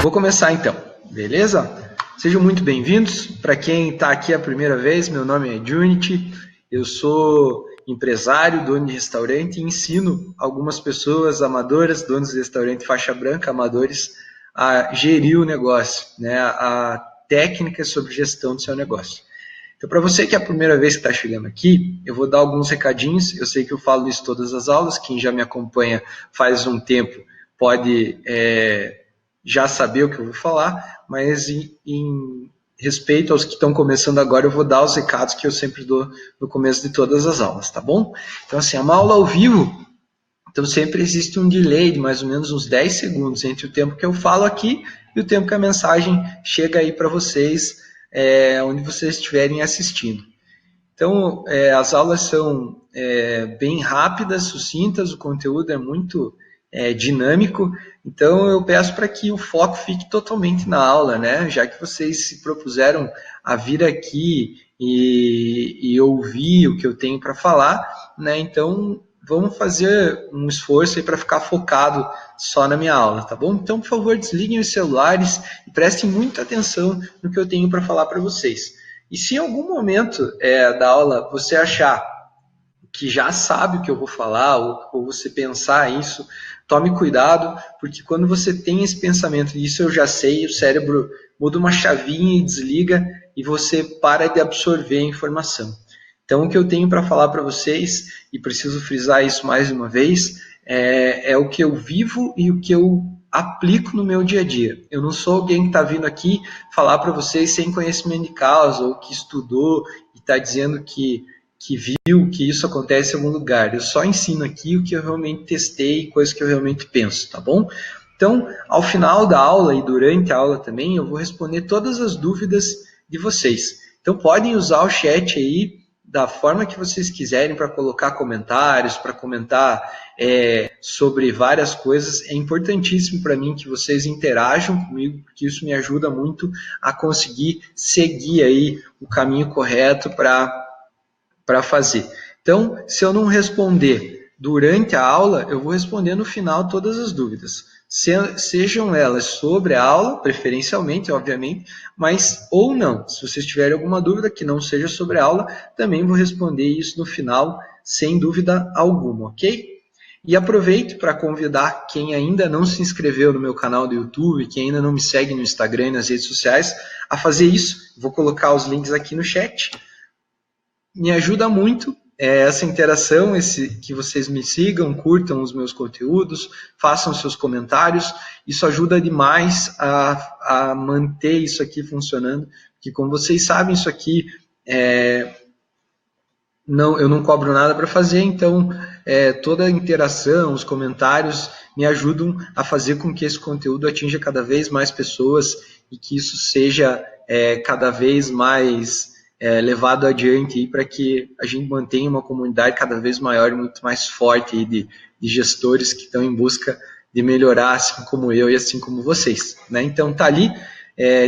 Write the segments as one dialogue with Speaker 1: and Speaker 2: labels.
Speaker 1: Vou começar então, beleza? Sejam muito bem-vindos. Para quem está aqui a primeira vez, meu nome é Junity, eu sou empresário, dono de restaurante e ensino algumas pessoas amadoras, donos de restaurante faixa branca, amadores, a gerir o negócio, né? A técnica sobre gestão do seu negócio. Então, para você que é a primeira vez que está chegando aqui, eu vou dar alguns recadinhos. Eu sei que eu falo isso todas as aulas. Quem já me acompanha faz um tempo pode já saber o que eu vou falar, mas em respeito aos que estão começando agora, eu vou dar os recados que eu sempre dou no começo de todas as aulas, tá bom? Então, assim, é uma aula ao vivo, então sempre existe um delay de mais ou menos uns 10 segundos entre o tempo que eu falo aqui e o tempo que a mensagem chega aí para vocês, onde vocês estiverem assistindo. Então, as aulas são bem rápidas, sucintas, o conteúdo é muito dinâmico, então eu peço para que o foco fique totalmente na aula, né? Já que vocês se propuseram a vir aqui e ouvir o que eu tenho para falar, né? Então, vamos fazer um esforço aí para ficar focado só na minha aula, tá bom? Então, por favor, desliguem os celulares e prestem muita atenção no que eu tenho para falar para vocês. E se em algum momento da aula você achar que já sabe o que eu vou falar, ou você pensar isso, tome cuidado, porque quando você tem esse pensamento, isso eu já sei, o cérebro muda uma chavinha e desliga, e você para de absorver a informação. Então, o que eu tenho para falar para vocês, e preciso frisar isso mais uma vez, é o que eu vivo e o que eu aplico no meu dia a dia. Eu não sou alguém que está vindo aqui falar para vocês sem conhecimento de causa, ou que estudou e está dizendo que viu que isso acontece em algum lugar. Eu só ensino aqui o que eu realmente testei, coisas que eu realmente penso, tá bom? Então, ao final da aula e durante a aula também, eu vou responder todas as dúvidas de vocês. Então, podem usar o chat aí da forma que vocês quiserem para colocar comentários, para comentar sobre várias coisas. É importantíssimo para mim que vocês interajam comigo, porque isso me ajuda muito a conseguir seguir aí o caminho correto para fazer. Então, se eu não responder durante a aula, eu vou responder no final todas as dúvidas. Sejam elas sobre a aula, preferencialmente, obviamente, mas ou não. Se vocês tiverem alguma dúvida que não seja sobre a aula, também vou responder isso no final, sem dúvida alguma, ok? E aproveito para convidar quem ainda não se inscreveu no meu canal do YouTube, quem ainda não me segue no Instagram e nas redes sociais, a fazer isso. Vou colocar os links aqui no chat. Me ajuda muito essa interação, que vocês me sigam, curtam os meus conteúdos, façam seus comentários. Isso ajuda demais a manter isso aqui funcionando, porque como vocês sabem, isso aqui eu não cobro nada para fazer, então toda a interação, os comentários me ajudam a fazer com que esse conteúdo atinja cada vez mais pessoas e que isso seja cada vez mais levado adiante para que a gente mantenha uma comunidade cada vez maior e muito mais forte aí de gestores que estão em busca de melhorar, assim como eu e assim como vocês, né? Então tá ali,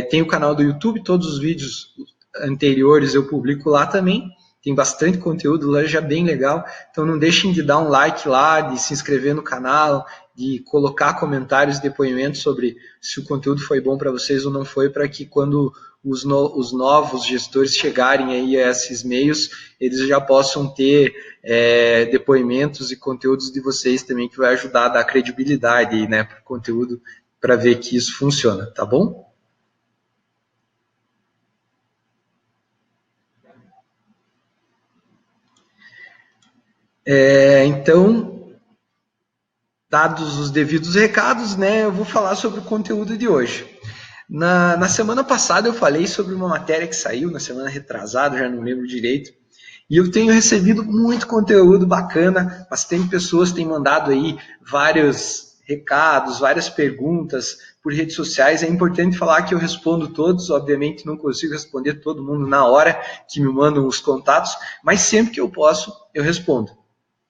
Speaker 1: tem o canal do YouTube, todos os vídeos anteriores eu publico lá também, tem bastante conteúdo lá já bem legal, então não deixem de dar um like lá, de se inscrever no canal, de colocar comentários, depoimentos sobre se o conteúdo foi bom para vocês ou não foi, para que quando os novos gestores chegarem aí a esses meios, eles já possam ter depoimentos e conteúdos de vocês também, que vai ajudar a dar credibilidade aí, né, para o conteúdo, para ver que isso funciona, tá bom? Então, dados os devidos recados, né, eu vou falar sobre o conteúdo de hoje. Na semana passada eu falei sobre uma matéria que saiu, na semana retrasada, já não lembro direito, e eu tenho recebido muito conteúdo bacana, bastante pessoas têm mandado aí vários recados, várias perguntas por redes sociais. É importante falar que eu respondo todos, obviamente não consigo responder todo mundo na hora que me mandam os contatos, mas sempre que eu posso, eu respondo.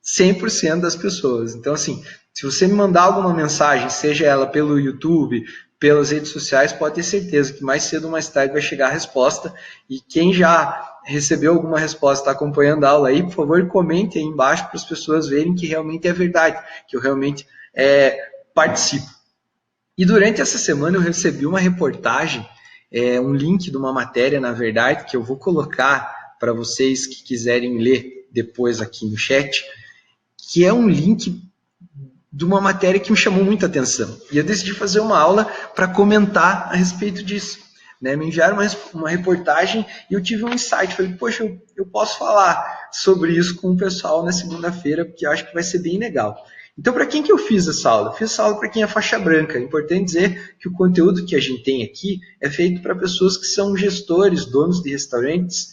Speaker 1: 100% das pessoas. Então, assim, se você me mandar alguma mensagem, seja ela pelo YouTube, pelas redes sociais, pode ter certeza que mais cedo ou mais tarde vai chegar a resposta. E quem já recebeu alguma resposta, está acompanhando a aula aí, por favor, comente aí embaixo para as pessoas verem que realmente é verdade, que eu realmente participo. E durante essa semana eu recebi uma reportagem, um link de uma matéria, na verdade, que eu vou colocar para vocês que quiserem ler depois aqui no chat, que é um link de uma matéria que me chamou muita atenção. E eu decidi fazer uma aula para comentar a respeito disso. Né? Me enviaram uma reportagem e eu tive um insight. Falei, poxa, eu posso falar sobre isso com o pessoal na segunda-feira, porque eu acho que vai ser bem legal. Então, para quem que eu fiz essa aula? Eu fiz essa aula para quem é faixa branca. É importante dizer que o conteúdo que a gente tem aqui é feito para pessoas que são gestores, donos de restaurantes,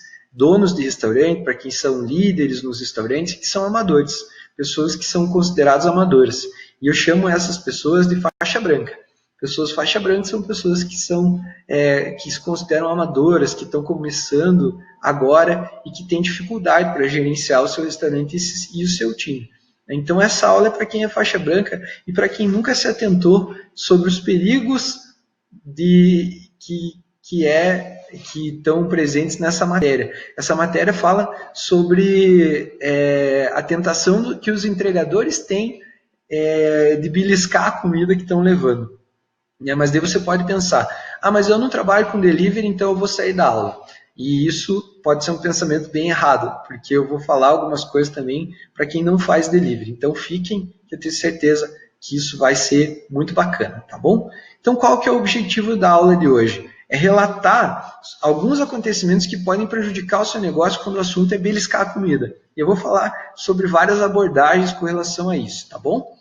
Speaker 1: para quem são líderes nos restaurantes, que são amadores, pessoas que são consideradas amadoras. E eu chamo essas pessoas de faixa branca. Pessoas faixa branca são pessoas que se consideram amadoras, que estão começando agora e que têm dificuldade para gerenciar o seu restaurante e o seu time. Então essa aula é para quem é faixa branca e para quem nunca se atentou sobre os perigos que estão presentes nessa matéria. Essa matéria fala sobre a tentação que os entregadores têm de beliscar a comida que estão levando. Mas daí você pode pensar, mas eu não trabalho com delivery, então eu vou sair da aula. E isso pode ser um pensamento bem errado, porque eu vou falar algumas coisas também para quem não faz delivery. Então fiquem, que eu tenho certeza que isso vai ser muito bacana, tá bom? Então qual que é o objetivo da aula de hoje? É relatar alguns acontecimentos que podem prejudicar o seu negócio quando o assunto é beliscar a comida. E eu vou falar sobre várias abordagens com relação a isso, tá bom?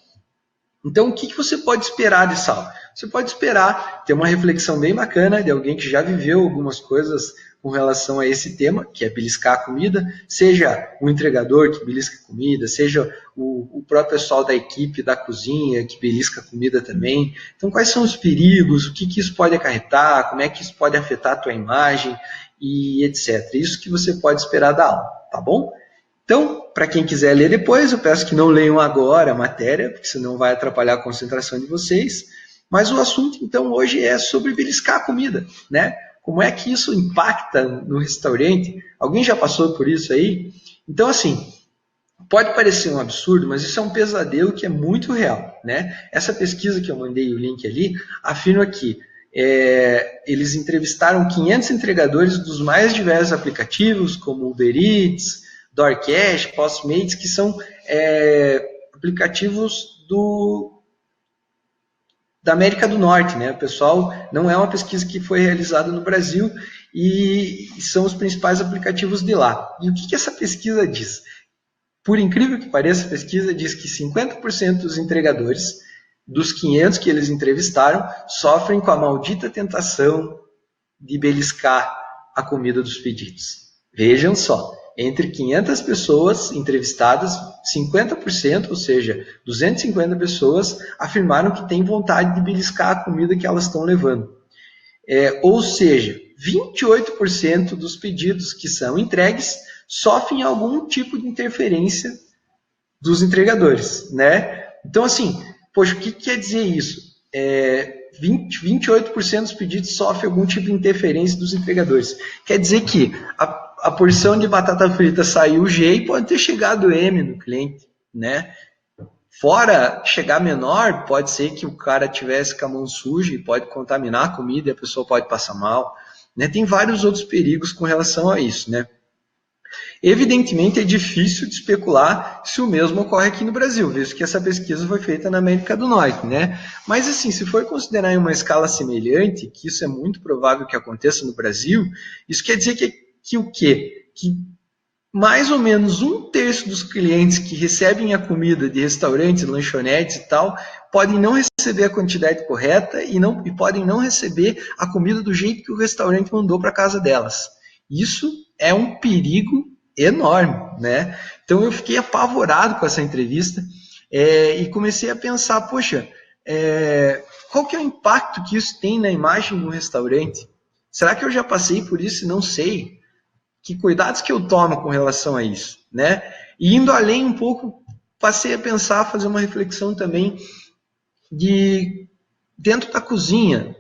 Speaker 1: Então, o que você pode esperar dessa aula? Você pode esperar ter uma reflexão bem bacana de alguém que já viveu algumas coisas com relação a esse tema, que é beliscar a comida, seja o entregador que belisca a comida, seja o próprio pessoal da equipe da cozinha que belisca a comida também. Então, quais são os perigos, o que isso pode acarretar, como é que isso pode afetar a tua imagem e etc. Isso que você pode esperar da aula, tá bom? Então, para quem quiser ler depois, eu peço que não leiam agora a matéria, porque senão vai atrapalhar a concentração de vocês. Mas o assunto, então, hoje é sobre beliscar a comida, né? Como é que isso impacta no restaurante? Alguém já passou por isso aí? Então, assim, pode parecer um absurdo, mas isso é um pesadelo que é muito real, né? Essa pesquisa que eu mandei o link ali, afirma que eles entrevistaram 500 entregadores dos mais diversos aplicativos, como Uber Eats, DoorDash, Postmates, que são aplicativos da América do Norte, né? O pessoal, não é uma pesquisa que foi realizada no Brasil e são os principais aplicativos de lá. E o que essa pesquisa diz? Por incrível que pareça, a pesquisa diz que 50% dos entregadores, dos 500 que eles entrevistaram, sofrem com a maldita tentação de beliscar a comida dos pedidos. Vejam só. Entre 500 pessoas entrevistadas, 50%, ou seja, 250 pessoas, afirmaram que têm vontade de beliscar a comida que elas estão levando. Ou seja, 28% dos pedidos que são entregues sofrem algum tipo de interferência dos entregadores, né? Então, assim, poxa, o que quer dizer isso? 28% dos pedidos sofrem algum tipo de interferência dos entregadores. Quer dizer que a porção de batata frita saiu G e pode ter chegado M no cliente, né? Fora chegar menor, pode ser que o cara tivesse com a mão suja e pode contaminar a comida e a pessoa pode passar mal, né? Tem vários outros perigos com relação a isso, né? Evidentemente é difícil de especular se o mesmo ocorre aqui no Brasil, visto que essa pesquisa foi feita na América do Norte, né? Mas assim, se for considerar em uma escala semelhante, que isso é muito provável que aconteça no Brasil, isso quer dizer que o quê? Que mais ou menos 1/3 dos clientes que recebem a comida de restaurantes, lanchonetes e tal, podem não receber a quantidade correta e podem não receber a comida do jeito que o restaurante mandou para casa delas. Isso é um perigo enorme, né? Então eu fiquei apavorado com essa entrevista e comecei a pensar, poxa, qual que é o impacto que isso tem na imagem de um restaurante? Será que eu já passei por isso e não sei? Que cuidados que eu tomo com relação a isso, né? E indo além um pouco, passei a pensar, fazer uma reflexão também de dentro da cozinha.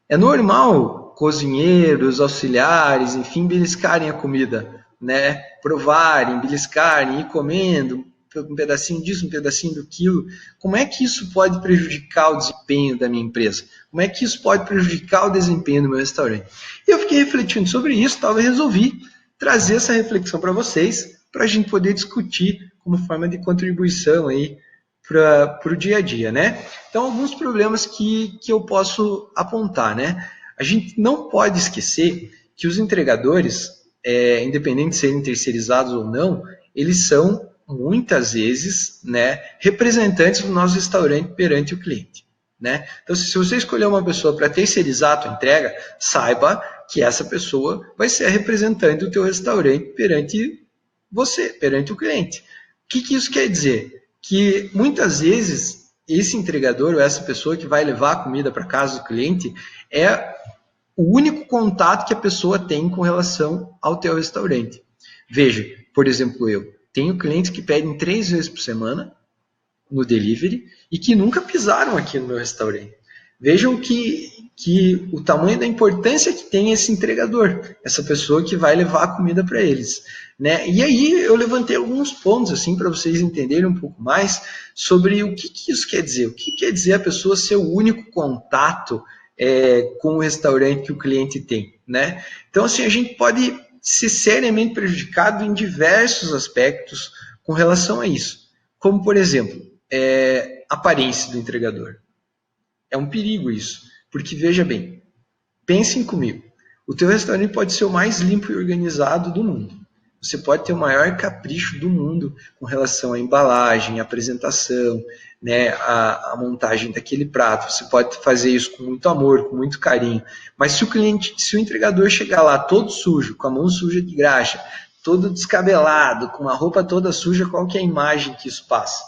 Speaker 1: É normal cozinheiros, auxiliares, enfim, beliscarem a comida, né? Provarem, beliscarem, ir comendo, um pedacinho disso, um pedacinho daquilo. Como é que isso pode prejudicar o desempenho da minha empresa? Como é que isso pode prejudicar o desempenho do meu restaurante? E eu fiquei refletindo sobre isso, talvez resolvi trazer essa reflexão para vocês, para a gente poder discutir como forma de contribuição aí para o dia a dia, né? Então, alguns problemas que eu posso apontar, né? A gente não pode esquecer que os entregadores, independente de serem terceirizados ou não, eles são, muitas vezes, né, representantes do nosso restaurante perante o cliente. Né? Então, se você escolher uma pessoa para terceirizar a tua entrega, saiba que essa pessoa vai ser a representante do teu restaurante perante você, perante o cliente. O que isso quer dizer? Que muitas vezes esse entregador ou essa pessoa que vai levar a comida para casa do cliente é o único contato que a pessoa tem com relação ao teu restaurante. Veja, por exemplo, eu tenho clientes que pedem 3 vezes por semana no delivery e que nunca pisaram aqui no meu restaurante. Vejam que o tamanho da importância que tem esse entregador, essa pessoa que vai levar a comida para eles. Né? E aí eu levantei alguns pontos assim para vocês entenderem um pouco mais sobre o que isso quer dizer. O que quer dizer a pessoa ser o único contato com o restaurante que o cliente tem. Né? Então, assim, a gente pode ser seriamente prejudicado em diversos aspectos com relação a isso. Como, por exemplo, a aparência do entregador. É um perigo isso, porque veja bem, pensem comigo, o teu restaurante pode ser o mais limpo e organizado do mundo. Você pode ter o maior capricho do mundo com relação à embalagem, à apresentação, né, a montagem daquele prato. Você pode fazer isso com muito amor, com muito carinho. Mas se o entregador chegar lá todo sujo, com a mão suja de graxa, todo descabelado, com a roupa toda suja, qual que é a imagem que isso passa?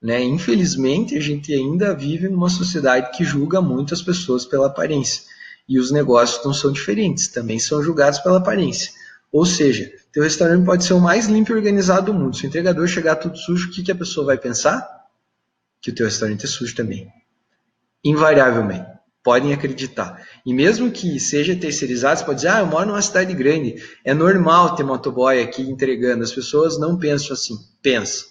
Speaker 1: Né? Infelizmente, a gente ainda vive numa sociedade que julga muito as pessoas pela aparência. E os negócios não são diferentes, também são julgados pela aparência. Ou seja, teu restaurante pode ser o mais limpo e organizado do mundo. Se o entregador chegar tudo sujo, o que a pessoa vai pensar? Que o teu restaurante é sujo também. Invariavelmente. Podem acreditar. E mesmo que seja terceirizado, você pode dizer, eu moro numa cidade grande, é normal ter motoboy aqui entregando. As pessoas não pensam assim. Pensa.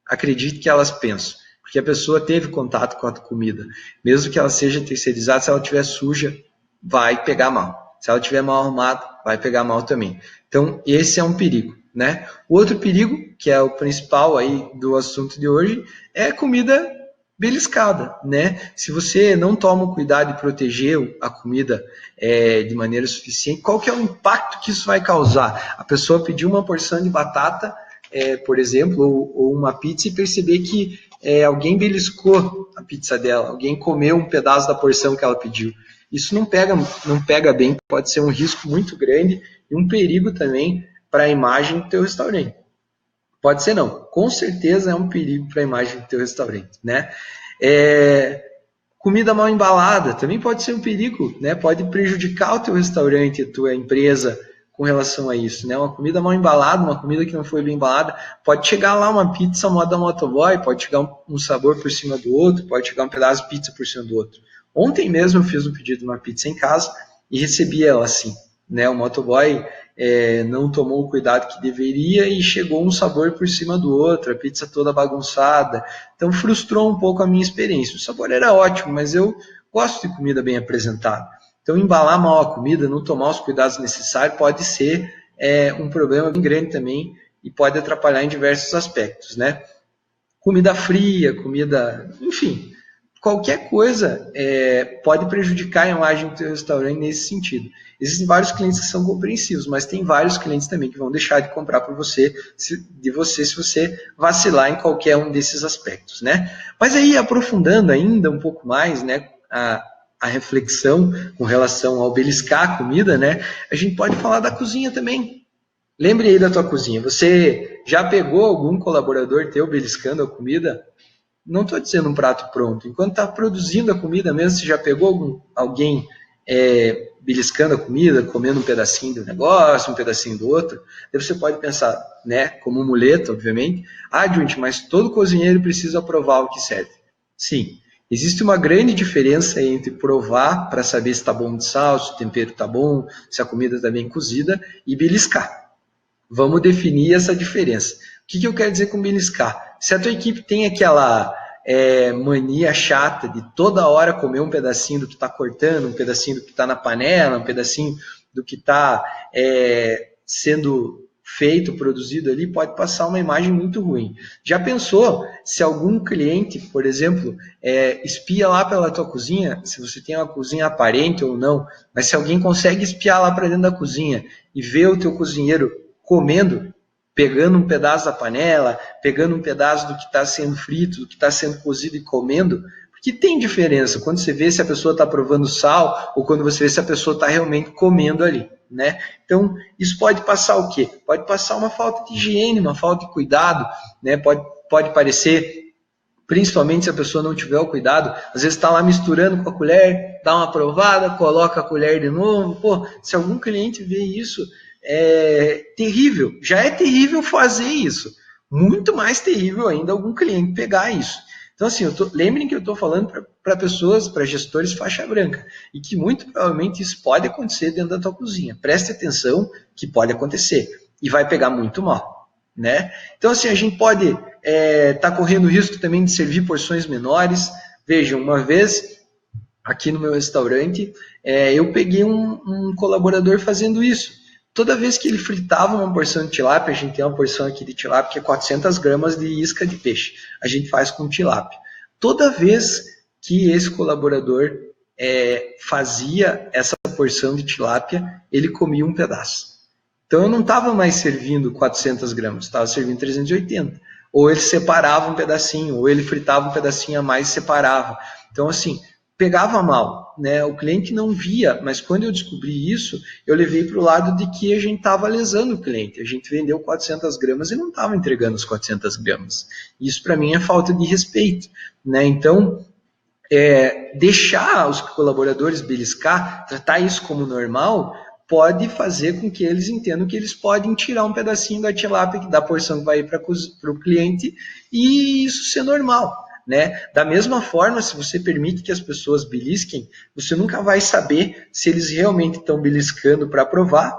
Speaker 1: Acredite que elas pensam. Porque a pessoa teve contato com a comida. Mesmo que ela seja terceirizada, se ela estiver suja, vai pegar mal. Se ela estiver mal arrumada, vai pegar mal também. Então, esse é um perigo, né? O outro perigo, que é o principal aí do assunto de hoje, é comida beliscada, né? Se você não toma o cuidado de proteger a comida de maneira suficiente, qual que é o impacto que isso vai causar? A pessoa pediu uma porção de batata, por exemplo, ou uma pizza e perceber que alguém beliscou a pizza dela, alguém comeu um pedaço da porção que ela pediu. Isso não pega bem, pode ser um risco muito grande e um perigo também para a imagem do teu restaurante. Pode ser não, com certeza é um perigo para a imagem do teu restaurante. Né? Comida mal embalada também pode ser um perigo, né? Pode prejudicar o teu restaurante, a tua empresa com relação a isso. Né? Uma comida mal embalada, uma comida que não foi bem embalada, pode chegar lá uma pizza moda motoboy, pode chegar um sabor por cima do outro, pode chegar um pedaço de pizza por cima do outro. Ontem mesmo eu fiz um pedido de uma pizza em casa e recebi ela assim. Né? O motoboy não tomou o cuidado que deveria e chegou um sabor por cima do outro, a pizza toda bagunçada. Então frustrou um pouco a minha experiência. O sabor era ótimo, mas eu gosto de comida bem apresentada. Então embalar mal a comida, não tomar os cuidados necessários, pode ser um problema bem grande também e pode atrapalhar em diversos aspectos. Né? Comida fria, enfim... Qualquer coisa pode prejudicar a imagem do teu restaurante nesse sentido. Existem vários clientes que são compreensivos, mas tem vários clientes também que vão deixar de comprar por você, se você vacilar em qualquer um desses aspectos. Né? Mas aí, aprofundando ainda um pouco mais, né, a reflexão com relação ao beliscar a comida, né, a gente pode falar da cozinha também. Lembre aí da tua cozinha. Você já pegou algum colaborador teu beliscando a comida? Não estou dizendo um prato pronto. Enquanto está produzindo a comida mesmo, você já pegou alguém beliscando a comida, comendo um pedacinho do negócio, um pedacinho do outro? Daí você pode pensar, né, como muleta, obviamente, gente, mas todo cozinheiro precisa provar o que serve. Sim, existe uma grande diferença entre provar para saber se está bom de sal, se o tempero está bom, se a comida está bem cozida, e beliscar. Vamos definir essa diferença. que eu quero dizer com beliscar? Se a tua equipe tem aquela mania chata de toda hora comer um pedacinho do que está cortando, um pedacinho do que está na panela, um pedacinho do que está sendo feito, produzido ali, pode passar uma imagem muito ruim. Já pensou se algum cliente, por exemplo, espia lá pela tua cozinha, se você tem uma cozinha aparente ou não, mas se alguém consegue espiar lá para dentro da cozinha e ver o teu cozinheiro comendo, pegando um pedaço da panela, pegando um pedaço do que está sendo frito, do que está sendo cozido e comendo, porque tem diferença quando você vê se a pessoa está provando sal ou quando você vê se a pessoa está realmente comendo ali, né? Então, isso pode passar o quê? Pode passar uma falta de higiene, uma falta de cuidado, né? Pode parecer, principalmente se a pessoa não tiver o cuidado, às vezes está lá misturando com a colher, dá uma provada, coloca a colher de novo. Pô, se algum cliente vê isso, é terrível. Já é terrível fazer isso. Muito mais terrível ainda algum cliente pegar isso. Então, assim, lembrem que eu estou falando para pessoas, para gestores faixa branca, e que muito provavelmente isso pode acontecer dentro da tua cozinha. Preste atenção que pode acontecer e vai pegar muito mal, né? Então, assim, a gente pode tá correndo o risco também de servir porções menores. Vejam, uma vez aqui no meu restaurante, eu peguei um colaborador fazendo isso. Toda vez que ele fritava uma porção de tilápia, a gente tem uma porção aqui de tilápia que é 400 gramas de isca de peixe. A gente faz com tilápia. Toda vez que esse colaborador fazia essa porção de tilápia, ele comia um pedaço. Então eu não estava mais servindo 400 gramas, estava servindo 380. Ou ele separava um pedacinho, ou ele fritava um pedacinho a mais e separava. Então, assim, pegava mal, né? O cliente não via, mas quando eu descobri isso, eu levei para o lado de que a gente estava lesando o cliente. A gente vendeu 400 gramas e não estava entregando os 400 gramas. Isso para mim é falta de respeito, né? Então, deixar os colaboradores beliscar, tratar isso como normal, pode fazer com que eles entendam que eles podem tirar um pedacinho da tilápia, da porção que vai ir para o cliente, e isso ser normal. Né? Da mesma forma, se você permite que as pessoas belisquem, você nunca vai saber se eles realmente estão beliscando para provar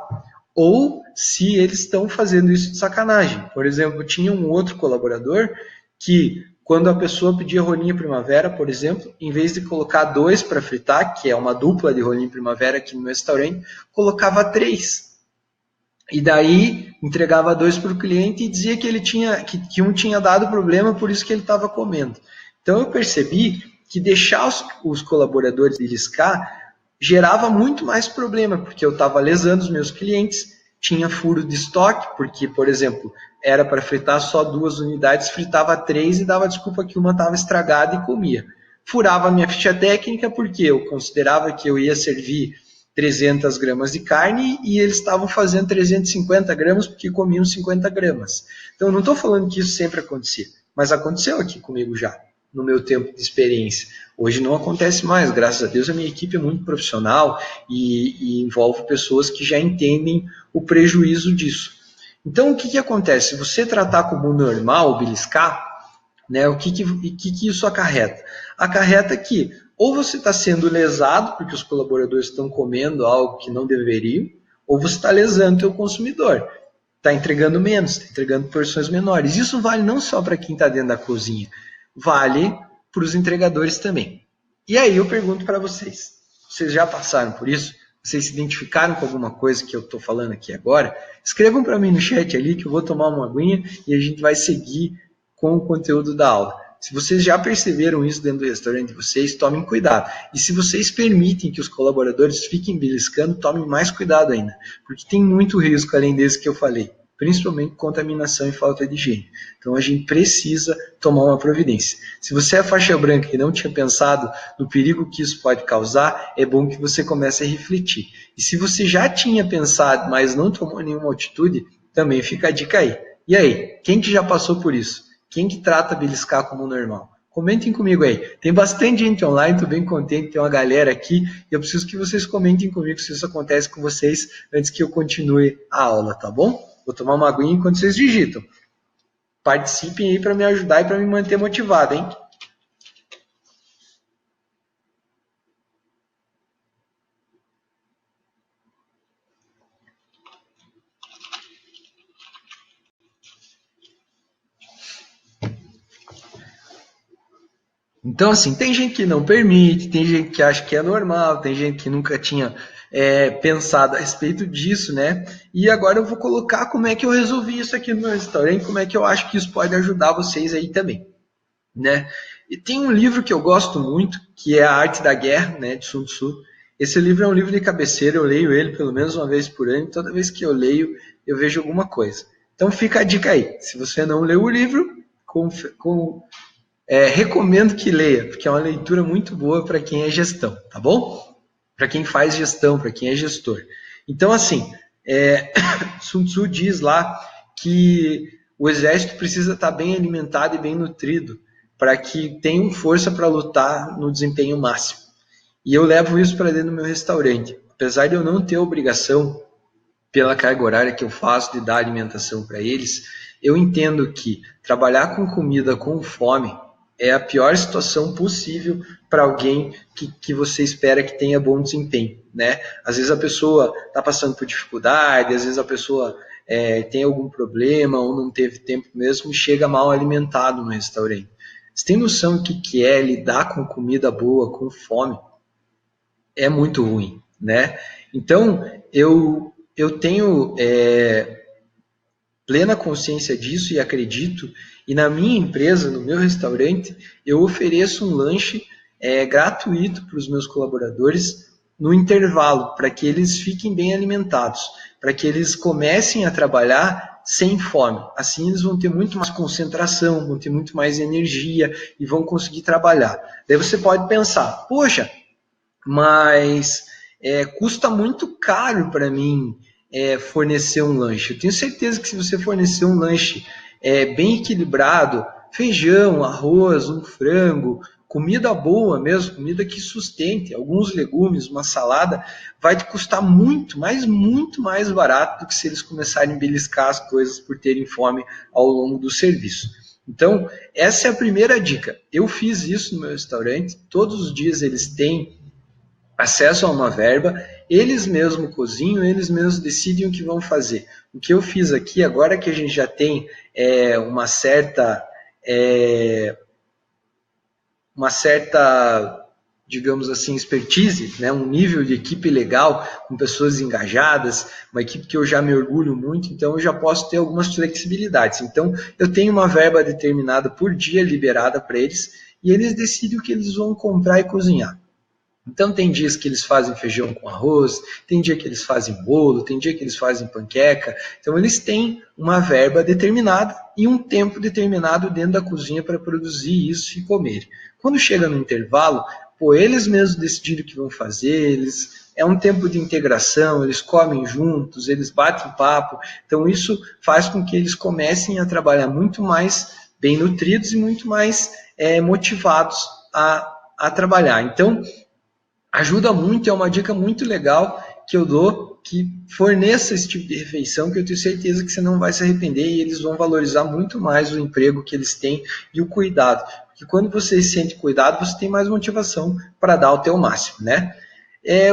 Speaker 1: ou se eles estão fazendo isso de sacanagem. Por exemplo, tinha um outro colaborador que, quando a pessoa pedia rolinho primavera, por exemplo, em vez de colocar 2 para fritar, que é uma dupla de rolinho primavera aqui no restaurante, colocava 3. E daí entregava 2 para o cliente e dizia que ele que um tinha dado problema, por isso que ele estava comendo. Então eu percebi que deixar os colaboradores beliscar gerava muito mais problema, porque eu estava lesando os meus clientes, tinha furo de estoque, porque, por exemplo, era para fritar só 2 unidades, fritava 3 e dava desculpa que uma estava estragada e comia. Furava a minha ficha técnica porque eu considerava que eu ia servir 300 gramas de carne e eles estavam fazendo 350 gramas porque comiam 50 gramas. Então, eu não estou falando que isso sempre acontecia, mas aconteceu aqui comigo já, no meu tempo de experiência. Hoje não acontece mais, graças a Deus a minha equipe é muito profissional e envolve pessoas que já entendem o prejuízo disso. Então, o que acontece? Se você tratar como normal, beliscar, né, o que isso acarreta? Acarreta que ou você está sendo lesado porque os colaboradores estão comendo algo que não deveriam, ou você está lesando o teu consumidor. Está entregando menos, está entregando porções menores. Isso vale não só para quem está dentro da cozinha, vale para os entregadores também. E aí eu pergunto para vocês, vocês já passaram por isso? Vocês se identificaram com alguma coisa que eu estou falando aqui agora? Escrevam para mim no chat ali que eu vou tomar uma aguinha e a gente vai seguir com o conteúdo da aula. Se vocês já perceberam isso dentro do restaurante de vocês, tomem cuidado. E se vocês permitem que os colaboradores fiquem beliscando, tomem mais cuidado ainda. Porque tem muito risco além desse que eu falei. Principalmente contaminação e falta de higiene. Então a gente precisa tomar uma providência. Se você é faixa branca e não tinha pensado no perigo que isso pode causar, é bom que você comece a refletir. E se você já tinha pensado, mas não tomou nenhuma atitude, também fica a dica aí. E aí, quem que já passou por isso? Quem que trata beliscar como normal? Comentem comigo aí. Tem bastante gente online, estou bem contente, tem uma galera aqui. E eu preciso que vocês comentem comigo se isso acontece com vocês antes que eu continue a aula, tá bom? Vou tomar uma aguinha enquanto vocês digitam. Participem aí para me ajudar e para me manter motivado, hein? Então, assim, tem gente que não permite, tem gente que acha que é normal, tem gente que nunca tinha pensado a respeito disso, né? E agora eu vou colocar como é que eu resolvi isso aqui no meu restaurante, como é que eu acho que isso pode ajudar vocês aí também, né? E tem um livro que eu gosto muito, que é A Arte da Guerra, né, de Sun Tzu. Esse livro é um livro de cabeceira, eu leio ele pelo menos uma vez por ano, e toda vez que eu leio, eu vejo alguma coisa. Então fica a dica aí, se você não leu o livro, recomendo que leia, porque é uma leitura muito boa para quem é gestão, tá bom? Para quem faz gestão, para quem é gestor. Então, assim, Sun Tzu diz lá que o exército precisa estar bem alimentado e bem nutrido para que tenham força para lutar no desempenho máximo. E eu levo isso para dentro do meu restaurante. Apesar de eu não ter obrigação, pela carga horária que eu faço de dar alimentação para eles, eu entendo que trabalhar com comida com fome é a pior situação possível para alguém que você espera que tenha bom desempenho, né? Às vezes a pessoa está passando por dificuldade, às vezes a pessoa tem algum problema ou não teve tempo mesmo e chega mal alimentado no restaurante. Você tem noção do que é lidar com comida boa, com fome? É muito ruim, né? Então, eu tenho plena consciência disso e acredito, e na minha empresa, no meu restaurante, eu ofereço um lanche gratuito para os meus colaboradores no intervalo, para que eles fiquem bem alimentados, para que eles comecem a trabalhar sem fome. Assim eles vão ter muito mais concentração, vão ter muito mais energia e vão conseguir trabalhar. Daí você pode pensar, poxa, mas custa muito caro para mim fornecer um lanche. Eu tenho certeza que se você fornecer um lanche bem equilibrado, feijão, arroz, um frango, comida boa mesmo, comida que sustente, alguns legumes, uma salada, vai te custar muito, mas muito mais barato do que se eles começarem a beliscar as coisas por terem fome ao longo do serviço. Então, essa é a primeira dica. Eu fiz isso no meu restaurante, todos os dias eles têm acesso a uma verba, eles mesmos cozinham, eles mesmos decidem o que vão fazer. O que eu fiz aqui, agora que a gente já tem uma certa, digamos assim, expertise, né? Um nível de equipe legal, com pessoas engajadas, uma equipe que eu já me orgulho muito, então eu já posso ter algumas flexibilidades. Então, eu tenho uma verba determinada por dia liberada para eles, e eles decidem o que eles vão comprar e cozinhar. Então tem dias que eles fazem feijão com arroz, tem dia que eles fazem bolo, tem dia que eles fazem panqueca. Então eles têm uma verba determinada e um tempo determinado dentro da cozinha para produzir isso e comer. Quando chega no intervalo, eles mesmos decidem o que vão fazer, é um tempo de integração, eles comem juntos, eles batem papo. Então isso faz com que eles comecem a trabalhar muito mais bem nutridos e muito mais motivados a trabalhar. Então, ajuda muito, é uma dica muito legal que eu dou, que forneça esse tipo de refeição, que eu tenho certeza que você não vai se arrepender e eles vão valorizar muito mais o emprego que eles têm e o cuidado. Porque quando você se sente cuidado, você tem mais motivação para dar o teu máximo, né?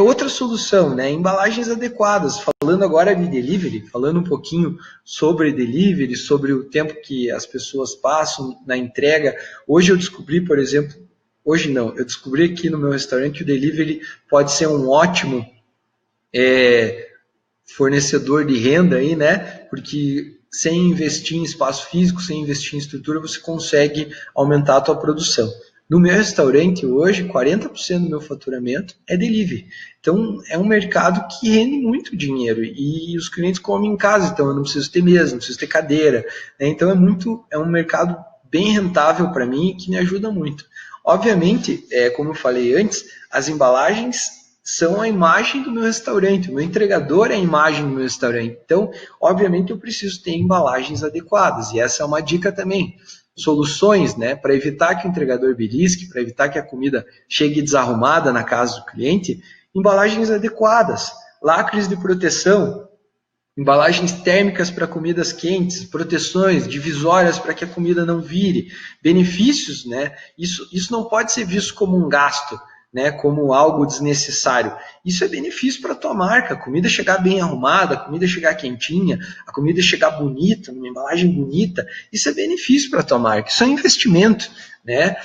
Speaker 1: Outra solução, né? Embalagens adequadas. Falando agora de delivery, falando um pouquinho sobre delivery, sobre o tempo que as pessoas passam na entrega. Hoje eu descobri, por exemplo, eu descobri aqui no meu restaurante que o delivery pode ser um ótimo fornecedor de renda aí, né? Porque sem investir em espaço físico, sem investir em estrutura, você consegue aumentar a tua produção. No meu restaurante hoje, 40% do meu faturamento é delivery. Então, é um mercado que rende muito dinheiro e os clientes comem em casa, então eu não preciso ter mesa, não preciso ter cadeira, né? Então, é um mercado bem rentável para mim e que me ajuda muito. Obviamente, como eu falei antes, as embalagens são a imagem do meu restaurante, o meu entregador é a imagem do meu restaurante. Então, obviamente, eu preciso ter embalagens adequadas, e essa é uma dica também. Soluções, né, para evitar que o entregador belisque, para evitar que a comida chegue desarrumada na casa do cliente, embalagens adequadas, lacres de proteção, embalagens térmicas para comidas quentes, proteções, divisórias para que a comida não vire, benefícios, né? Isso não pode ser visto como um gasto, né, como algo desnecessário. Isso é benefício para a tua marca. A comida chegar bem arrumada, a comida chegar quentinha, a comida chegar bonita, numa embalagem bonita, isso é benefício para a tua marca. Isso é um investimento, né?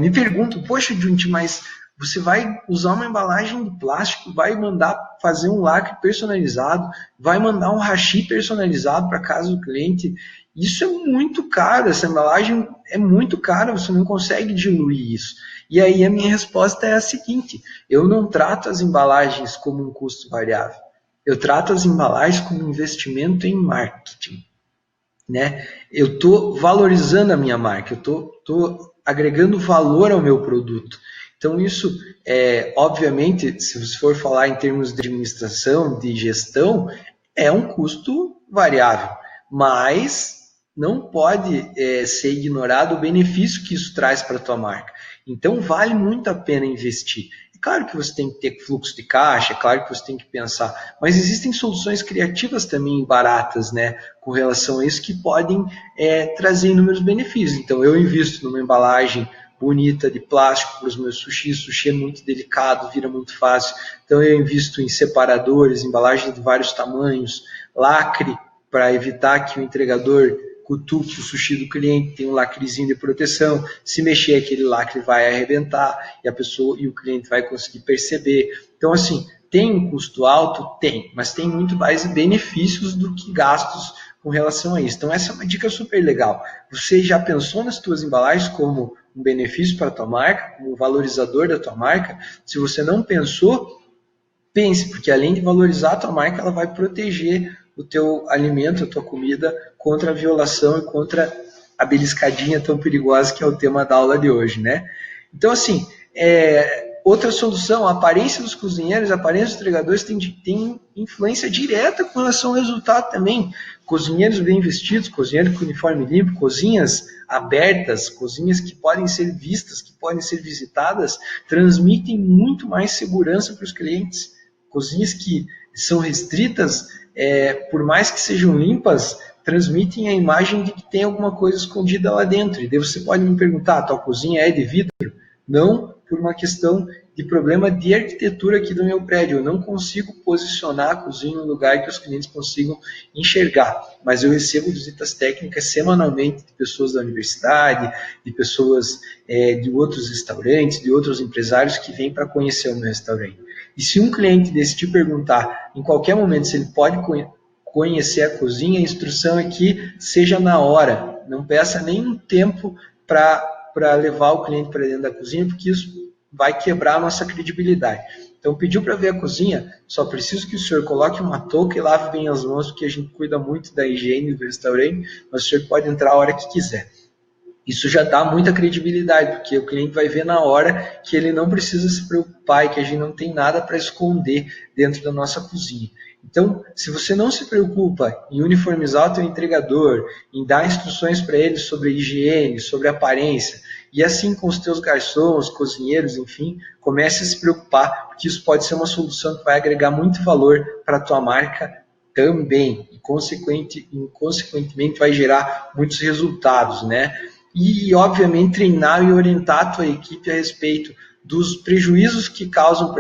Speaker 1: Me pergunto, poxa, Junti, mas você vai usar uma embalagem de plástico, vai mandar fazer um lacre personalizado, vai mandar um hashi personalizado para casa do cliente. Isso é muito caro, essa embalagem é muito cara, você não consegue diluir isso. E aí a minha resposta é a seguinte: eu não trato as embalagens como um custo variável, eu trato as embalagens como um investimento em marketing, né? Eu estou valorizando a minha marca, eu estou agregando valor ao meu produto. Então isso, obviamente, se você for falar em termos de administração, de gestão, é um custo variável, mas não pode ser ignorado o benefício que isso traz para a tua marca. Então vale muito a pena investir. É claro que você tem que ter fluxo de caixa, é claro que você tem que pensar, mas existem soluções criativas também baratas, né, com relação a isso, que podem trazer inúmeros benefícios. Então eu invisto numa embalagem bonita de plástico para os meus sushi. Sushi é muito delicado, vira muito fácil. Então eu invisto em separadores, embalagens de vários tamanhos, lacre para evitar que o entregador cutuque o sushi do cliente, tem um lacrezinho de proteção. Se mexer, aquele lacre vai arrebentar e a pessoa e o cliente vai conseguir perceber. Então, assim, tem um custo alto? Tem, mas tem muito mais benefícios do que gastos com relação a isso. Então, essa é uma dica super legal. Você já pensou nas suas embalagens como um benefício para a tua marca, como um valorizador da tua marca? Se você não pensou, pense, porque além de valorizar a tua marca, ela vai proteger o teu alimento, a tua comida, contra a violação e contra a beliscadinha tão perigosa que é o tema da aula de hoje, né? Então, assim, outra solução, a aparência dos cozinheiros, a aparência dos entregadores tem influência direta com relação ao resultado também. Cozinheiros bem vestidos, cozinheiros com uniforme limpo, cozinhas abertas, cozinhas que podem ser vistas, que podem ser visitadas, transmitem muito mais segurança para os clientes. Cozinhas que são restritas, por mais que sejam limpas, transmitem a imagem de que tem alguma coisa escondida lá dentro. E daí você pode me perguntar, a tua cozinha é de vidro? Não, por uma questão de problema de arquitetura aqui do meu prédio. Eu não consigo posicionar a cozinha em um lugar que os clientes consigam enxergar. Mas eu recebo visitas técnicas semanalmente de pessoas da universidade, de pessoas de outros restaurantes, de outros empresários que vêm para conhecer o meu restaurante. E se um cliente desse te perguntar em qualquer momento se ele pode conhecer a cozinha, a instrução é que seja na hora. Não peça nenhum tempo para levar o cliente para dentro da cozinha, porque isso vai quebrar a nossa credibilidade. Então, pediu para ver a cozinha, só preciso que o senhor coloque uma touca e lave bem as mãos, porque a gente cuida muito da higiene do restaurante, mas o senhor pode entrar a hora que quiser. Isso já dá muita credibilidade, porque o cliente vai ver na hora que ele não precisa se preocupar e que a gente não tem nada para esconder dentro da nossa cozinha. Então, se você não se preocupa em uniformizar o teu entregador, em dar instruções para ele sobre higiene, sobre aparência, e assim com os teus garçons, cozinheiros, enfim, comece a se preocupar, porque isso pode ser uma solução que vai agregar muito valor para a tua marca também, e consequentemente vai gerar muitos resultados, né? E, obviamente, treinar e orientar a tua equipe a respeito dos prejuízos que causam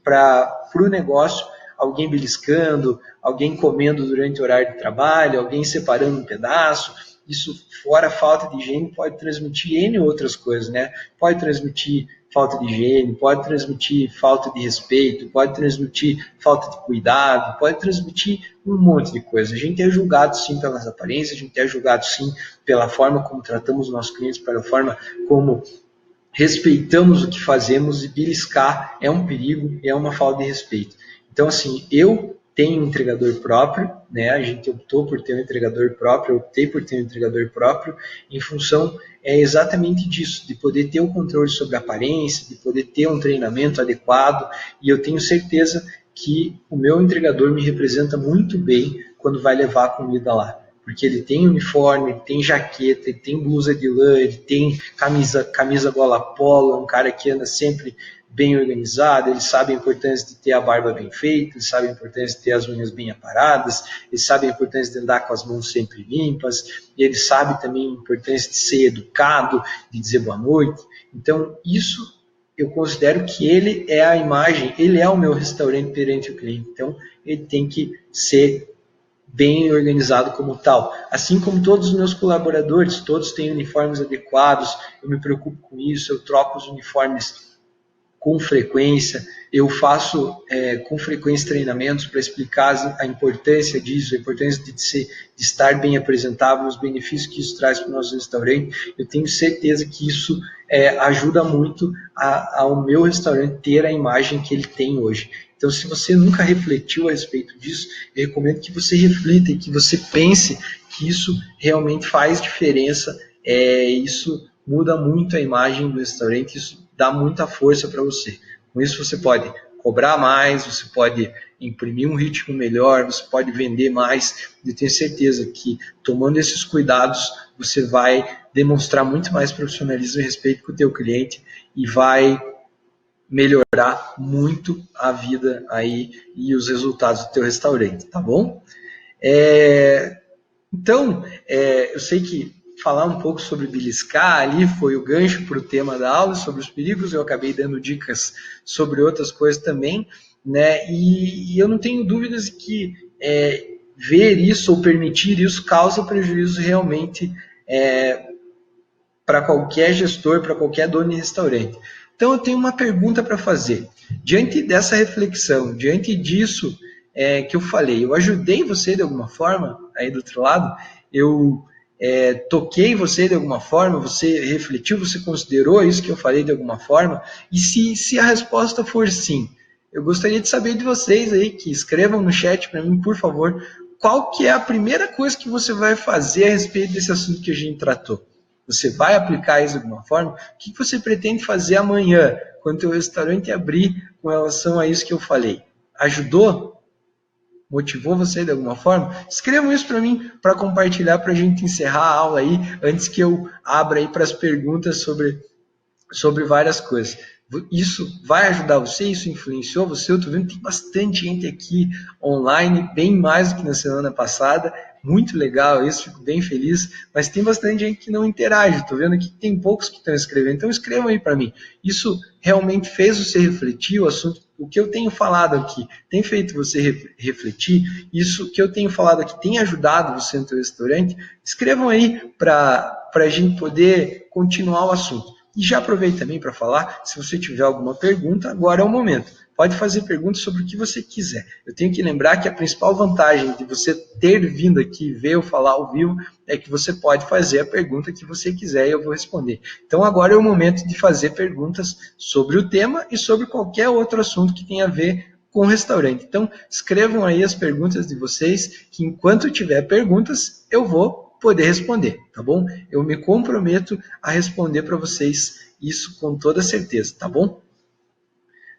Speaker 1: para o negócio, alguém beliscando, alguém comendo durante o horário de trabalho, alguém separando um pedaço. Isso, fora a falta de higiene, pode transmitir N outras coisas, né? Pode transmitir falta de higiene, pode transmitir falta de respeito, pode transmitir falta de cuidado, pode transmitir um monte de coisa. A gente é julgado, sim, pelas aparências, a gente é julgado, sim, pela forma como tratamos os nossos clientes, pela forma como respeitamos o que fazemos, e beliscar é um perigo, é uma falta de respeito. Então, assim, eu tenho um entregador próprio, né? A gente optou por ter um entregador próprio, eu optei por ter um entregador próprio em função exatamente disso, de poder ter o controle sobre a aparência, de poder ter um treinamento adequado, e eu tenho certeza que o meu entregador me representa muito bem quando vai levar a comida lá. Porque ele tem uniforme, ele tem jaqueta, ele tem blusa de lã, ele tem camisa gola polo, é um cara que anda sempre bem organizado, ele sabe a importância de ter a barba bem feita, ele sabe a importância de ter as unhas bem aparadas, ele sabe a importância de andar com as mãos sempre limpas, e ele sabe também a importância de ser educado, de dizer boa noite. Então, isso eu considero que ele é a imagem, ele é o meu restaurante perante o cliente. Então, ele tem que ser bem organizado como tal. Assim como todos os meus colaboradores, todos têm uniformes adequados, eu me preocupo com isso, eu troco os uniformes com frequência, eu faço com frequência treinamentos para explicar a importância disso, a importância de estar bem apresentável, os benefícios que isso traz para o nosso restaurante. Eu tenho certeza que isso ajuda muito ao meu restaurante ter a imagem que ele tem hoje. Então, se você nunca refletiu a respeito disso, eu recomendo que você reflita e que você pense que isso realmente faz diferença, isso muda muito a imagem do restaurante, isso dá muita força para você. Com isso, você pode cobrar mais, você pode imprimir um ritmo melhor, você pode vender mais. Eu tenho certeza que, tomando esses cuidados, você vai demonstrar muito mais profissionalismo e respeito com o teu cliente e vai melhorar muito a vida aí e os resultados do teu restaurante, tá bom? Então, eu sei que falar um pouco sobre beliscar ali foi o gancho para o tema da aula, sobre os perigos, eu acabei dando dicas sobre outras coisas também, né? E eu não tenho dúvidas de que ver isso ou permitir isso causa prejuízo realmente para qualquer gestor, para qualquer dono de restaurante. Então, eu tenho uma pergunta para fazer. Diante dessa reflexão, diante disso que eu falei, eu ajudei você de alguma forma, aí do outro lado, eu toquei você de alguma forma, você refletiu, você considerou isso que eu falei de alguma forma? E se a resposta for sim, eu gostaria de saber de vocês aí, que escrevam no chat para mim, por favor, qual que é a primeira coisa que você vai fazer a respeito desse assunto que a gente tratou? Você vai aplicar isso de alguma forma? O que você pretende fazer amanhã, quando o teu restaurante abrir, com relação a isso que eu falei? Ajudou? Motivou você de alguma forma? Escrevam isso para mim, para compartilhar, para a gente encerrar a aula aí, antes que eu abra aí para as perguntas sobre várias coisas. Isso vai ajudar você? Isso influenciou você? Eu estou vendo que tem bastante gente aqui online, bem mais do que na semana passada. Muito legal isso, fico bem feliz. Mas tem bastante gente que não interage. Estou vendo aqui que tem poucos que estão escrevendo. Então escrevam aí para mim. Isso realmente fez você refletir o assunto? O que eu tenho falado aqui tem feito você refletir? Isso que eu tenho falado aqui tem ajudado você no seu restaurante? Escrevam aí para a gente poder continuar o assunto. E já aproveito também para falar, se você tiver alguma pergunta, agora é o momento. Pode fazer perguntas sobre o que você quiser. Eu tenho que lembrar que a principal vantagem de você ter vindo aqui ver eu falar ao vivo é que você pode fazer a pergunta que você quiser e eu vou responder. Então agora é o momento de fazer perguntas sobre o tema e sobre qualquer outro assunto que tenha a ver com o restaurante. Então escrevam aí as perguntas de vocês, que enquanto tiver perguntas, eu vou poder responder, tá bom? Eu me comprometo a responder para vocês isso com toda certeza, tá bom?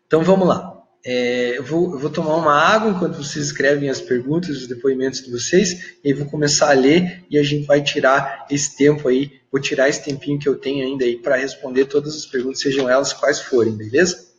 Speaker 1: Então vamos lá. Eu vou tomar uma água enquanto vocês escrevem as perguntas, os depoimentos de vocês, e aí vou começar a ler e a gente vai tirar esse tempo aí, vou tirar esse tempinho que eu tenho ainda aí para responder todas as perguntas, sejam elas quais forem, beleza?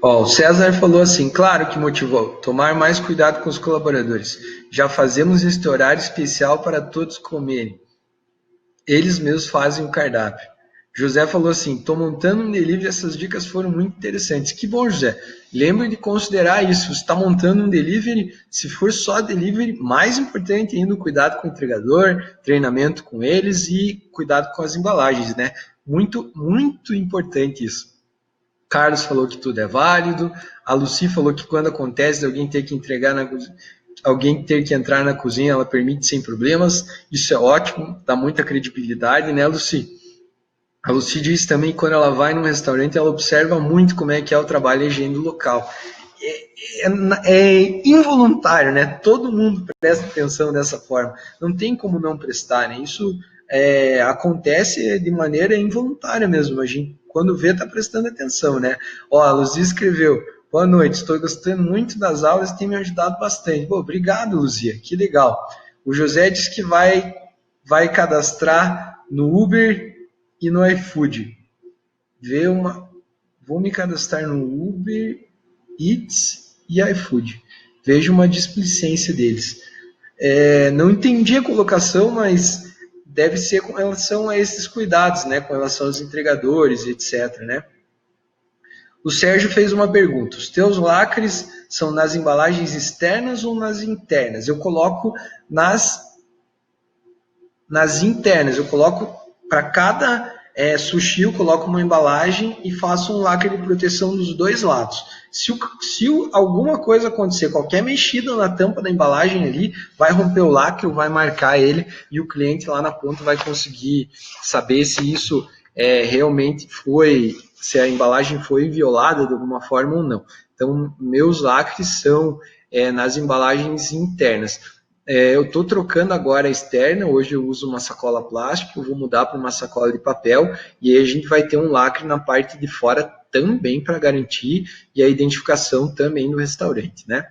Speaker 1: O César falou assim, claro que motivou, tomar mais cuidado com os colaboradores. Já fazemos este horário especial para todos comerem. Eles mesmos fazem o cardápio. José falou assim, estou montando um delivery, essas dicas foram muito interessantes. Que bom, José. Lembre de considerar isso. Você está montando um delivery, se for só delivery, mais importante ainda o cuidado com o entregador, treinamento com eles e cuidado com as embalagens, né? Muito, muito importante isso. Carlos falou que tudo é válido. A Lucy falou que quando acontece alguém ter que entregar alguém ter que entrar na cozinha, ela permite sem problemas. Isso é ótimo, dá muita credibilidade, né, Lucy? A Lucy diz também que quando ela vai num restaurante, ela observa muito como é que é o trabalho e a higiene do local. É involuntário, né? Todo mundo presta atenção dessa forma. Não tem como não prestar, né? Isso acontece de maneira involuntária mesmo. A gente, quando vê, está prestando atenção, né? A Luzia escreveu, boa noite, estou gostando muito das aulas e tem me ajudado bastante. Obrigado, Luzia, que legal. O José disse que vai cadastrar no Uber e no iFood. Vou me cadastrar no Uber Eats e iFood. Vejo uma displicência deles. Não entendi a colocação, mas deve ser com relação a esses cuidados, né? Com relação aos entregadores, etc. Né? O Sérgio fez uma pergunta. Os teus lacres são nas embalagens externas ou nas internas? Eu coloco nas internas. Eu coloco para cada sushi, eu coloco uma embalagem e faço um lacre de proteção dos dois lados. Se alguma coisa acontecer, qualquer mexida na tampa da embalagem ali, vai romper o lacre, vai marcar ele e o cliente lá na ponta vai conseguir saber se isso realmente se a embalagem foi violada de alguma forma ou não. Então, meus lacres são nas embalagens internas. Eu estou trocando agora a externa, hoje eu uso uma sacola plástica, eu vou mudar para uma sacola de papel e aí a gente vai ter um lacre na parte de fora também para garantir e a identificação também no restaurante, né?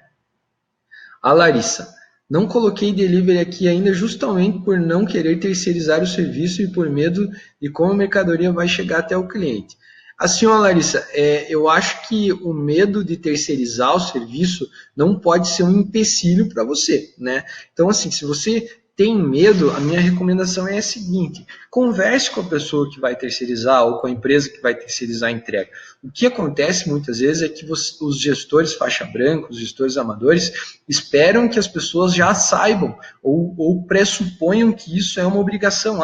Speaker 1: A Larissa, não coloquei delivery aqui ainda justamente por não querer terceirizar o serviço e por medo de como a mercadoria vai chegar até o cliente. Assim, ó, Larissa, eu acho que o medo de terceirizar o serviço não pode ser um empecilho para você, né? Então, assim, se você tem medo, a minha recomendação é a seguinte: converse com a pessoa que vai terceirizar ou com a empresa que vai terceirizar a entrega. O que acontece muitas vezes é que os gestores faixa branca, os gestores amadores, esperam que as pessoas já saibam ou pressuponham que isso é uma obrigação.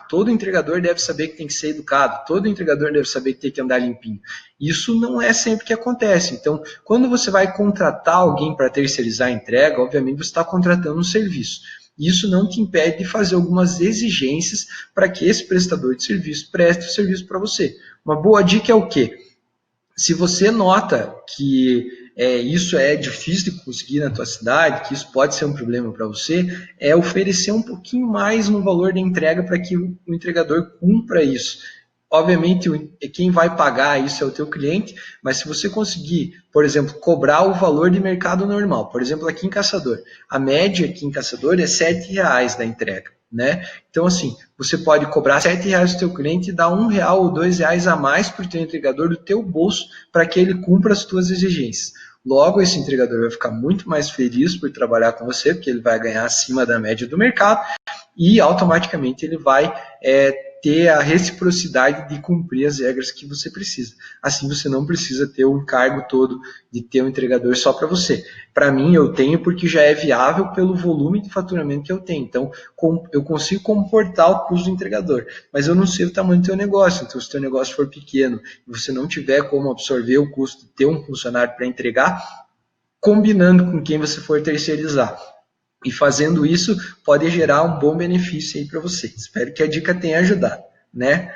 Speaker 1: Todo entregador deve saber que tem que ser educado, todo entregador deve saber que tem que andar limpinho. Isso não é sempre que acontece. Então, quando você vai contratar alguém para terceirizar a entrega, obviamente você está contratando um serviço. Isso não te impede de fazer algumas exigências para que esse prestador de serviço preste o serviço para você. Uma boa dica é o quê? Se você nota que isso é difícil de conseguir na tua cidade, que isso pode ser um problema para você, é oferecer um pouquinho mais no valor da entrega para que o entregador cumpra isso. Obviamente, quem vai pagar isso é o teu cliente, mas se você conseguir, por exemplo, cobrar o valor de mercado normal, por exemplo, aqui em Caçador, a média aqui em Caçador é R$7 da entrega, né? Então, assim, você pode cobrar R$7 do teu cliente e dar R$1 ou R$2 a mais para o teu entregador do teu bolso para que ele cumpra as tuas exigências. Logo, esse entregador vai ficar muito mais feliz por trabalhar com você, porque ele vai ganhar acima da média do mercado e automaticamente ele vai ter a reciprocidade de cumprir as regras que você precisa. Assim você não precisa ter o encargo todo de ter um entregador só para você. Para mim, eu tenho porque já é viável pelo volume de faturamento que eu tenho. Então, eu consigo comportar o custo do entregador. Mas eu não sei o tamanho do teu negócio. Então, se o teu negócio for pequeno e você não tiver como absorver o custo de ter um funcionário para entregar, combinando com quem você for terceirizar. E fazendo isso, pode gerar um bom benefício aí para você. Espero que a dica tenha ajudado, né?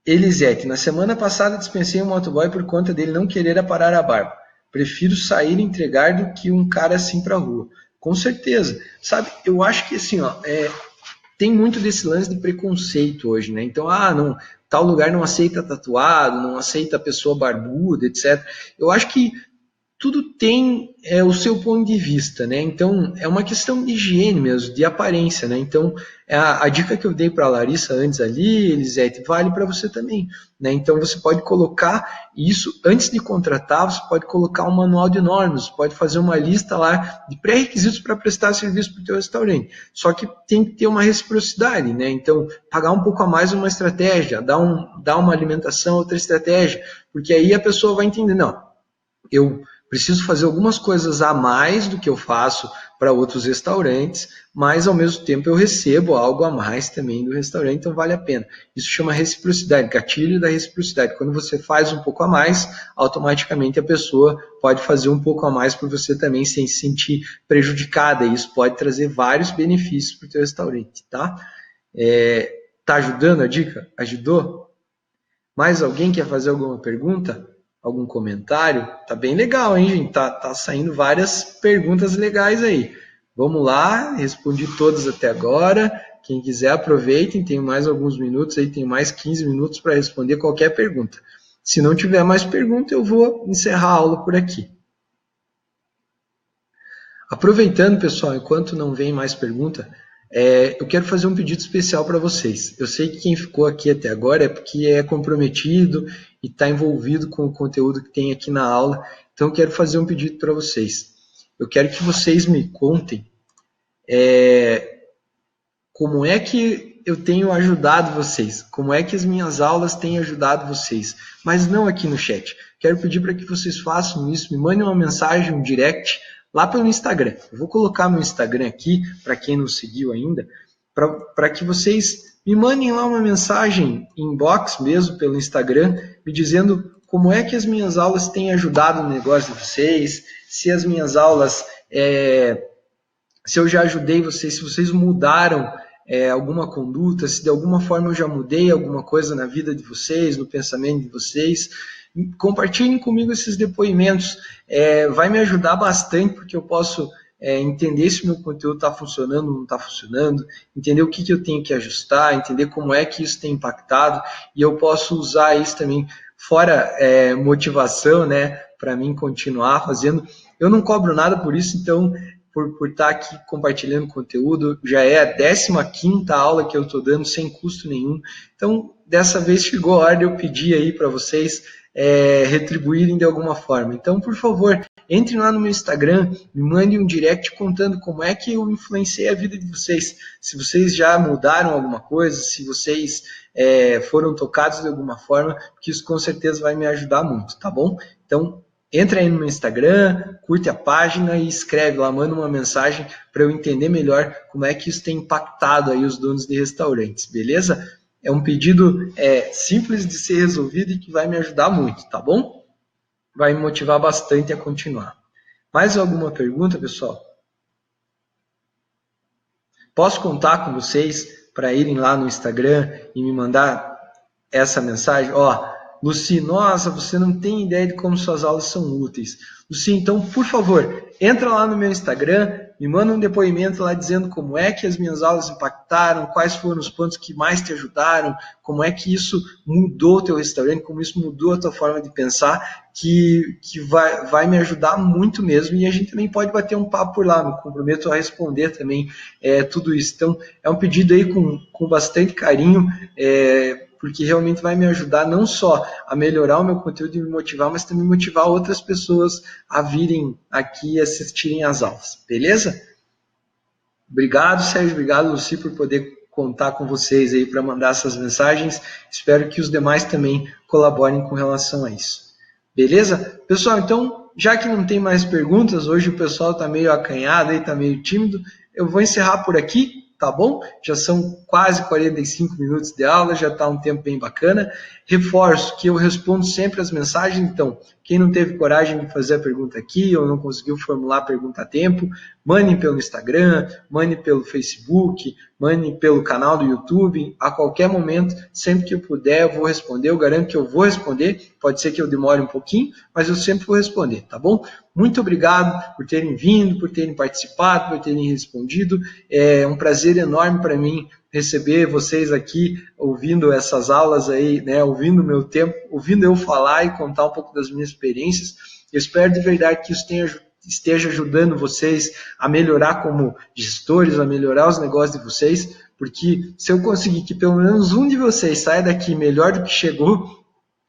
Speaker 1: Elisete, na semana passada dispensei um motoboy por conta dele não querer aparar a barba. Prefiro sair e entregar do que um cara assim para a rua. Com certeza. Sabe, eu acho que assim, tem muito desse lance de preconceito hoje, né? Então, não, tal lugar não aceita tatuado, não aceita pessoa barbuda, etc. Eu acho que tudo tem o seu ponto de vista, né? Então, é uma questão de higiene mesmo, de aparência, né? Então, a dica que eu dei para a Larissa antes ali, Elisete, vale para você também, né? Então, você pode colocar isso, antes de contratar, você pode colocar um manual de normas, pode fazer uma lista lá de pré-requisitos para prestar serviço para o teu restaurante. Só que tem que ter uma reciprocidade, né? Então, pagar um pouco a mais uma estratégia, dar uma alimentação, outra estratégia, porque aí a pessoa vai entender, não, eu preciso fazer algumas coisas a mais do que eu faço para outros restaurantes, mas ao mesmo tempo eu recebo algo a mais também do restaurante, então vale a pena. Isso chama reciprocidade, gatilho da reciprocidade. Quando você faz um pouco a mais, automaticamente a pessoa pode fazer um pouco a mais por você também sem se sentir prejudicada. E isso pode trazer vários benefícios para o teu restaurante, tá? Tá ajudando a dica? Ajudou? Mais alguém quer fazer alguma pergunta? Algum comentário? Tá bem legal, hein, gente? Tá saindo várias perguntas legais aí. Vamos lá, respondi todas até agora. Quem quiser, aproveitem, tenho mais alguns minutos aí, tenho mais 15 minutos para responder qualquer pergunta. Se não tiver mais pergunta, eu vou encerrar a aula por aqui. Aproveitando, pessoal, enquanto não vem mais pergunta, Eu quero fazer um pedido especial para vocês. Eu sei que quem ficou aqui até agora é porque é comprometido e está envolvido com o conteúdo que tem aqui na aula. Então, eu quero fazer um pedido para vocês. Eu quero que vocês me contem como é que eu tenho ajudado vocês, como é que as minhas aulas têm ajudado vocês, mas não aqui no chat. Quero pedir para que vocês façam isso, me mandem uma mensagem, um direct, lá pelo Instagram. Eu vou colocar meu Instagram aqui, para quem não seguiu ainda, para que vocês me mandem lá uma mensagem, inbox mesmo, pelo Instagram, me dizendo como é que as minhas aulas têm ajudado no negócio de vocês, se as minhas aulas, se eu já ajudei vocês, se vocês mudaram alguma conduta, se de alguma forma eu já mudei alguma coisa na vida de vocês, no pensamento de vocês. Compartilhem comigo esses depoimentos, vai me ajudar bastante, porque eu posso entender se o meu conteúdo está funcionando ou não está funcionando, entender o que eu tenho que ajustar, entender como é que isso tem impactado, e eu posso usar isso também, fora motivação, né, para mim continuar fazendo. Eu não cobro nada por isso, então, por estar aqui compartilhando conteúdo, já é a 15ª aula que eu estou dando sem custo nenhum. Então, dessa vez chegou a hora de eu pedir aí para vocês retribuírem de alguma forma. Então, por favor, entrem lá no meu Instagram, me mandem um direct contando como é que eu influenciei a vida de vocês. Se vocês já mudaram alguma coisa, se vocês foram tocados de alguma forma, porque isso com certeza vai me ajudar muito, tá bom? Então, entra aí no meu Instagram, curte a página e escreve lá, manda uma mensagem para eu entender melhor como é que isso tem impactado aí os donos de restaurantes, beleza? É um pedido simples de ser resolvido e que vai me ajudar muito, tá bom? Vai me motivar bastante a continuar. Mais alguma pergunta, pessoal? Posso contar com vocês para irem lá no Instagram e me mandar essa mensagem? Luci, nossa, você não tem ideia de como suas aulas são úteis. Luci, então, por favor, entra lá no meu Instagram, me manda um depoimento lá dizendo como é que as minhas aulas impactaram, quais foram os pontos que mais te ajudaram, como é que isso mudou o teu restaurante, como isso mudou a tua forma de pensar, que vai me ajudar muito mesmo, e a gente também pode bater um papo por lá, me comprometo a responder também tudo isso. Então, é um pedido aí com bastante carinho, porque realmente vai me ajudar não só a melhorar o meu conteúdo e me motivar, mas também motivar outras pessoas a virem aqui e assistirem às aulas, beleza? Obrigado, Sérgio, obrigado, Luci, por poder contar com vocês aí para mandar essas mensagens. Espero que os demais também colaborem com relação a isso. Beleza? Pessoal, então, já que não tem mais perguntas, hoje o pessoal está meio acanhado, está meio tímido, eu vou encerrar por aqui. Tá bom? Já são quase 45 minutos de aula, já está um tempo bem bacana. Reforço que eu respondo sempre as mensagens, então, quem não teve coragem de fazer a pergunta aqui ou não conseguiu formular a pergunta a tempo, mandem pelo Instagram, mandem pelo Facebook, mandem pelo canal do YouTube, a qualquer momento, sempre que eu puder, eu vou responder, eu garanto que eu vou responder, pode ser que eu demore um pouquinho, mas eu sempre vou responder, tá bom? Muito obrigado por terem vindo, por terem participado, por terem respondido, é um prazer enorme para mim receber vocês aqui, ouvindo essas aulas aí, né, ouvindo o meu tempo, ouvindo eu falar e contar um pouco das minhas experiências. Eu espero de verdade que isso esteja ajudando vocês a melhorar como gestores, a melhorar os negócios de vocês, porque se eu conseguir que pelo menos um de vocês saia daqui melhor do que chegou,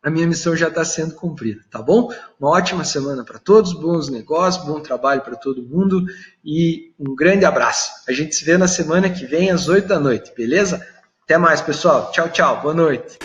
Speaker 1: a minha missão já está sendo cumprida, tá bom? Uma ótima semana para todos, bons negócios, bom trabalho para todo mundo e um grande abraço. A gente se vê na semana que vem às 8 da noite, beleza? Até mais, pessoal. Tchau, tchau. Boa noite.